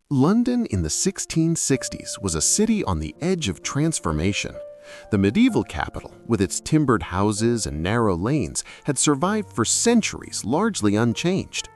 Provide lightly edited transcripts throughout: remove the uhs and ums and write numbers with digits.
London in the 1660s was a city on the edge of transformation. The medieval capital, with its timbered houses and narrow lanes, had survived for centuries largely unchanged.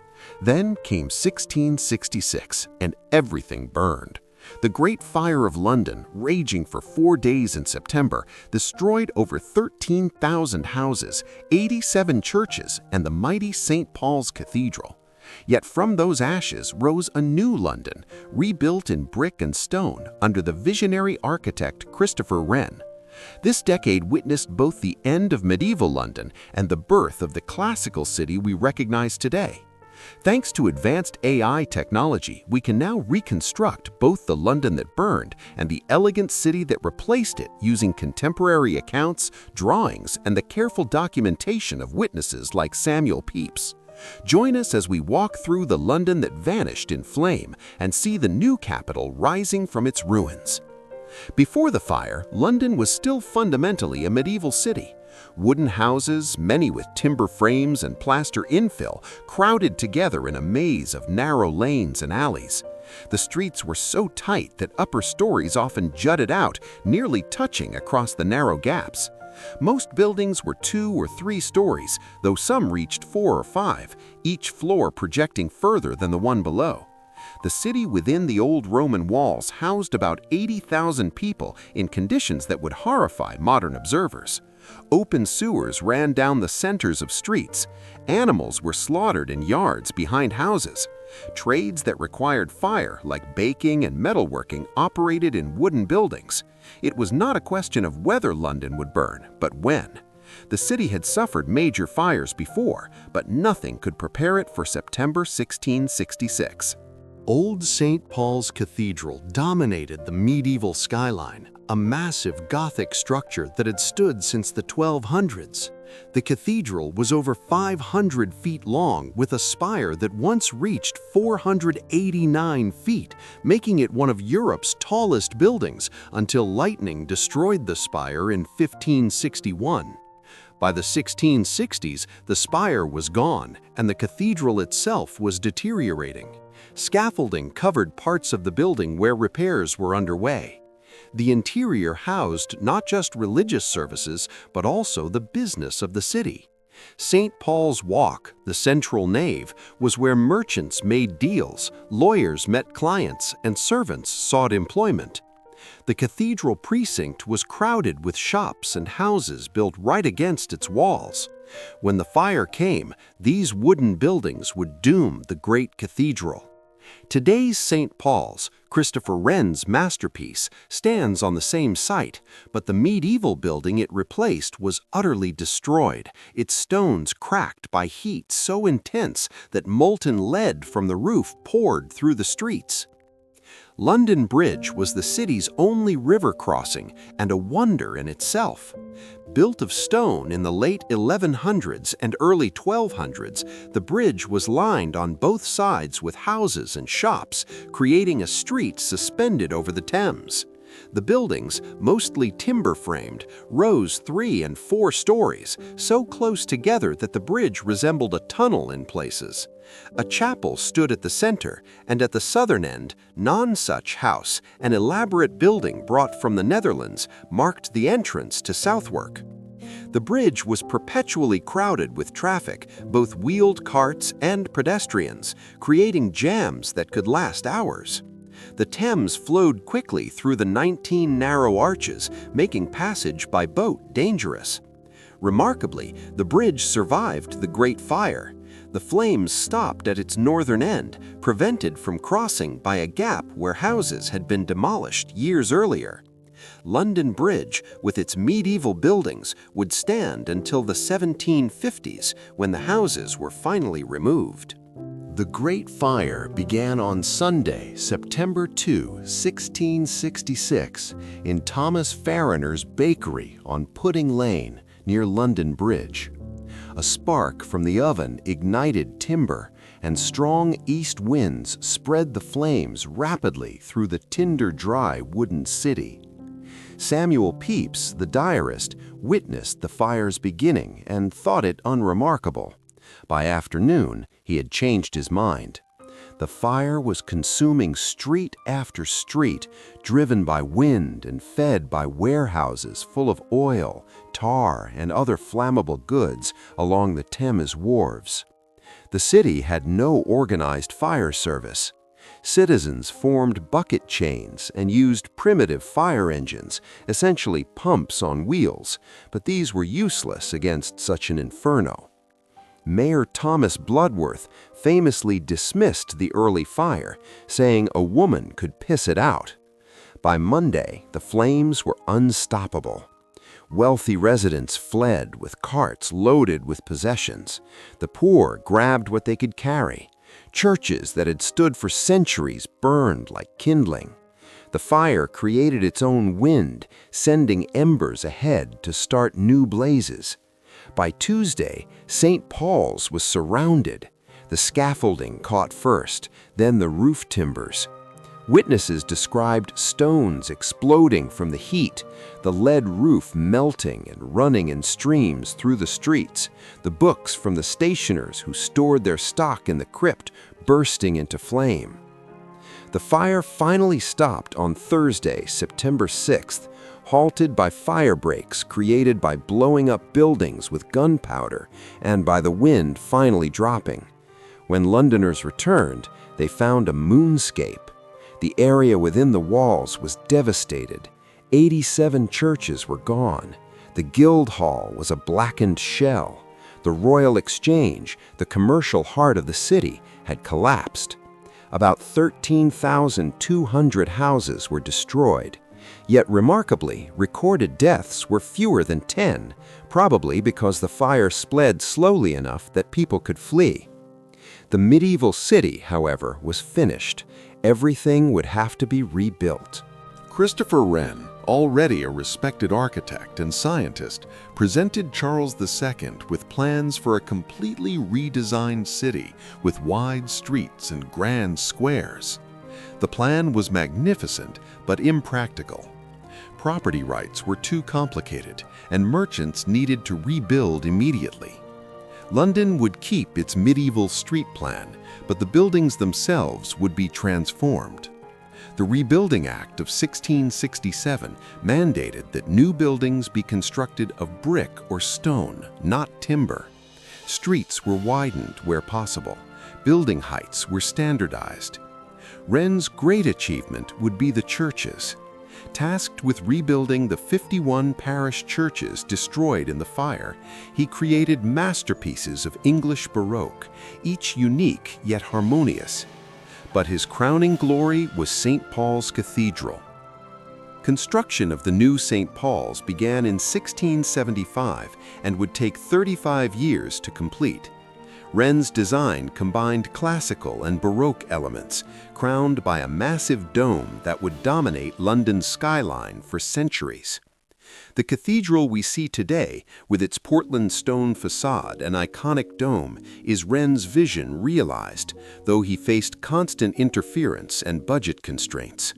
Then came 1666, and everything burned. The Great Fire of London, raging for 4 days in September, destroyed over 13,000 houses, 87 churches, and the mighty St. Paul's Cathedral. Yet from those ashes rose a new London, rebuilt in brick and stone under the visionary architect Christopher Wren. This decade witnessed both the end of medieval London and the birth of the classical city we recognize today. Thanks to advanced AI technology, we can now reconstruct both the London that burned and the elegant city that replaced it using contemporary accounts, drawings, and the careful documentation of witnesses like Samuel Pepys. Join us as we walk through the London that vanished in flame and see the new capital rising from its ruins. Before the fire, London was still fundamentally a medieval city. Wooden houses, many with timber frames and plaster infill, crowded together in a maze of narrow lanes and alleys. The streets were so tight that upper stories often jutted out, nearly touching across the narrow gaps. Most buildings were 2 or 3 stories, though some reached 4 or 5, each floor projecting further than the one below. The city within the old Roman walls housed about 80,000 people in conditions that would horrify modern observers. Open sewers ran down the centers of streets. Animals were slaughtered in yards behind houses. Trades that required fire, like baking and metalworking, operated in wooden buildings. It was not a question of whether London would burn, but when. The city had suffered major fires before, but nothing could prepare it for September 1666. Old St. Paul's Cathedral dominated the medieval skyline, a massive Gothic structure that had stood since the 1200s. The cathedral was over 500 feet long, with a spire that once reached 489 feet, making it one of Europe's tallest buildings until lightning destroyed the spire in 1561. By the 1660s, the spire was gone, and the cathedral itself was deteriorating. Scaffolding covered parts of the building where repairs were underway. The interior housed not just religious services, but also the business of the city. St. Paul's Walk, the central nave, was where merchants made deals, lawyers met clients, and servants sought employment. The cathedral precinct was crowded with shops and houses built right against its walls. When the fire came, these wooden buildings would doom the great cathedral. Today's St. Paul's, Christopher Wren's masterpiece, stands on the same site, but the medieval building it replaced was utterly destroyed, its stones cracked by heat so intense that molten lead from the roof poured through the streets. London Bridge was the city's only river crossing and a wonder in itself. Built of stone in the late 1100s and early 1200s, the bridge was lined on both sides with houses and shops, creating a street suspended over the Thames. The buildings, mostly timber-framed, rose 3 and 4 stories, so close together that the bridge resembled a tunnel in places. A chapel stood at the center, and at the southern end, Nonsuch House, an elaborate building brought from the Netherlands, marked the entrance to Southwark. The bridge was perpetually crowded with traffic, both wheeled carts and pedestrians, creating jams that could last hours. The Thames flowed quickly through the 19 narrow arches, making passage by boat dangerous. Remarkably, the bridge survived the Great Fire. The flames stopped at its northern end, prevented from crossing by a gap where houses had been demolished years earlier. London Bridge, with its medieval buildings, would stand until the 1750s, when the houses were finally removed. The Great Fire began on Sunday, September 2, 1666, in Thomas Farriner's bakery on Pudding Lane, near London Bridge. A spark from the oven ignited timber, and strong east winds spread the flames rapidly through the tinder-dry wooden city. Samuel Pepys, the diarist, witnessed the fire's beginning and thought it unremarkable. By afternoon, he had changed his mind. The fire was consuming street after street, driven by wind and fed by warehouses full of oil, tar, and other flammable goods along the Thames wharves. The city had no organized fire service. Citizens formed bucket chains and used primitive fire engines, essentially pumps on wheels, but these were useless against such an inferno. Mayor Thomas Bloodworth famously dismissed the early fire, saying a woman could piss it out. By Monday, the flames were unstoppable. Wealthy residents fled with carts loaded with possessions. The poor grabbed what they could carry. Churches that had stood for centuries burned like kindling. The fire created its own wind, sending embers ahead to start new blazes. By Tuesday, St. Paul's was surrounded. The scaffolding caught first, then the roof timbers. Witnesses described stones exploding from the heat, the lead roof melting and running in streams through the streets, the books from the stationers who stored their stock in the crypt bursting into flame. The fire finally stopped on Thursday, September 6th, halted by fire breaks created by blowing up buildings with gunpowder and by the wind finally dropping. When Londoners returned, they found a moonscape. The area within the walls was devastated. 87 churches were gone. The Guildhall was a blackened shell. The Royal Exchange, the commercial heart of the city, had collapsed. About 13,200 houses were destroyed. Yet remarkably, recorded deaths were fewer than 10, probably because the fire spread slowly enough that people could flee. The medieval city, however, was finished. Everything would have to be rebuilt. Christopher Wren, already a respected architect and scientist, presented Charles II with plans for a completely redesigned city with wide streets and grand squares. The plan was magnificent but impractical. Property rights were too complicated, and merchants needed to rebuild immediately. London would keep its medieval street plan, but the buildings themselves would be transformed. The Rebuilding Act of 1667 mandated that new buildings be constructed of brick or stone, not timber. Streets were widened where possible. Building heights were standardized. Wren's great achievement would be the churches. Tasked with rebuilding the 51 parish churches destroyed in the fire, he created masterpieces of English Baroque, each unique yet harmonious. But his crowning glory was St. Paul's Cathedral. Construction of the new St. Paul's began in 1675 and would take 35 years to complete. Wren's design combined classical and Baroque elements, crowned by a massive dome that would dominate London's skyline for centuries. The cathedral we see today, with its Portland stone facade and iconic dome, is Wren's vision realized, though he faced constant interference and budget constraints.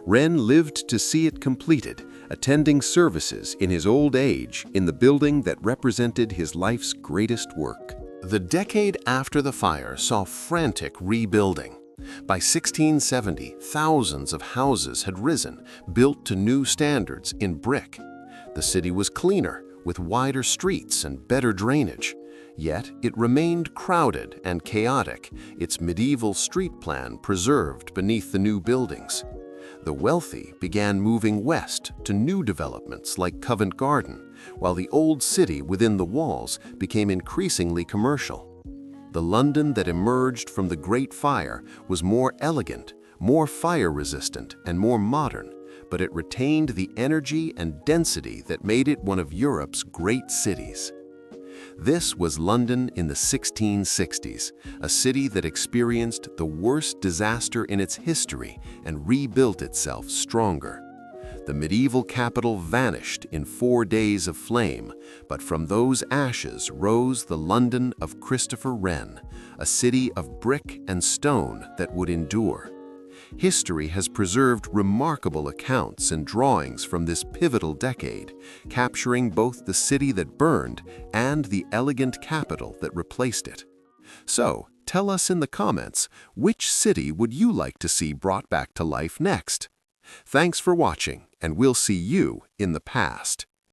Wren lived to see it completed, attending services in his old age in the building that represented his life's greatest work. The decade after the fire saw frantic rebuilding. By 1670, thousands of houses had risen, built to new standards in brick. The city was cleaner, with wider streets and better drainage. Yet it remained crowded and chaotic, its medieval street plan preserved beneath the new buildings. The wealthy began moving west to new developments like Covent Garden, while the old city within the walls became increasingly commercial. The London that emerged from the Great Fire was more elegant, more fire-resistant, and more modern, but it retained the energy and density that made it one of Europe's great cities. This was London in the 1660s, a city that experienced the worst disaster in its history and rebuilt itself stronger. The medieval capital vanished in 4 days of flame, but from those ashes rose the London of Christopher Wren, a city of brick and stone that would endure. History has preserved remarkable accounts and drawings from this pivotal decade, capturing both the city that burned and the elegant capital that replaced it. So, tell us in the comments which city would you like to see brought back to life next. Thanks for watching, and we'll see you in the past.